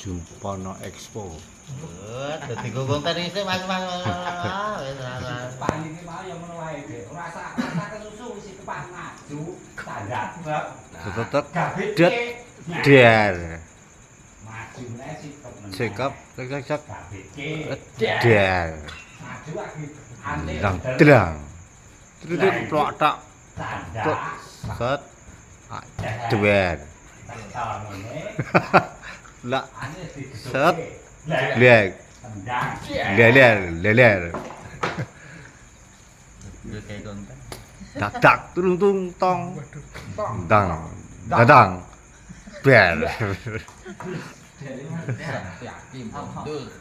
Jumpono Expo. Dadi gunggung tenis Mas. Wis Pan iki mau ya ngono wae, Dik. Rasa kesusu wis kepan maju. Standar. Tetep Det. der. Maju meneh Sikap cek Der. der. Maju lagi. Ane. Drang. Truduk plok tak. Standar. Set. Der. Lah set. Lihat. Leler. kayak konten. Tak turung tung tong. Dang. Dadang. Ber.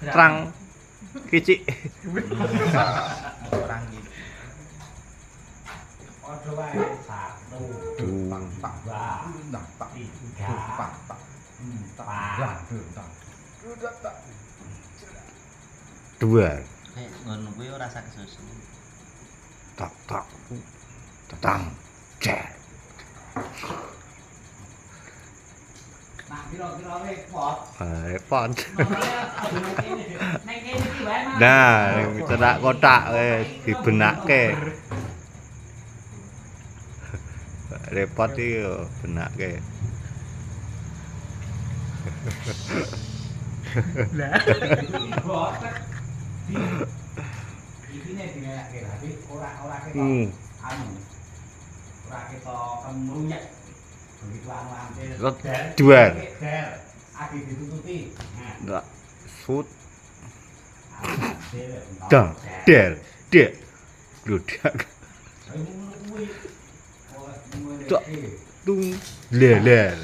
Terang. Kicik. Orang gitu. Padha wae 1 Dua. Ngono kuwi ora rasa kesusu. Tak. Dadang. Cer. Nah, kira-kira repot. Repot. Nek kene iki wae Mas. Nah, cedak kotak dibenake. Repot iki yo benake. Lah. Botek. Iki nek dingelake tapi ora ketok. Anu. Ora ketok kemrunyek. Begitu anu ampil. Duar. Ati ditututi. Ndak sut. Dang. Der. Dek. Bludak. Tok. Tung. Leler.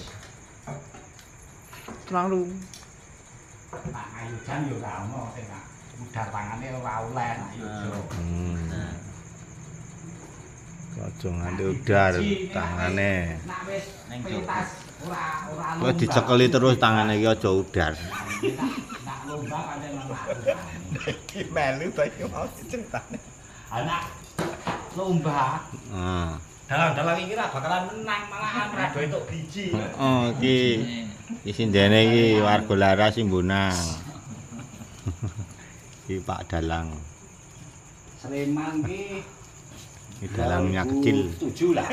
Tenang lu. Nak ayudan yo ora ono sing mudhar tangane ora oleh nak ayudan. Aja nganti udar tangane. Nak wis pentas ora Kok dicekeli terus tangane iki aja udar. nak lomba pancen mlaku. Iki melu bae mau diceritane. Anak lomba. Heeh. Dalang-dalang iki ra bakalan menang malahan ra do entuk biji. Heeh, iki sindene iki warga Laras Simbunang. Iki Pak Dalang. Sleman ki Iki dalangnya kecil. 7 lah.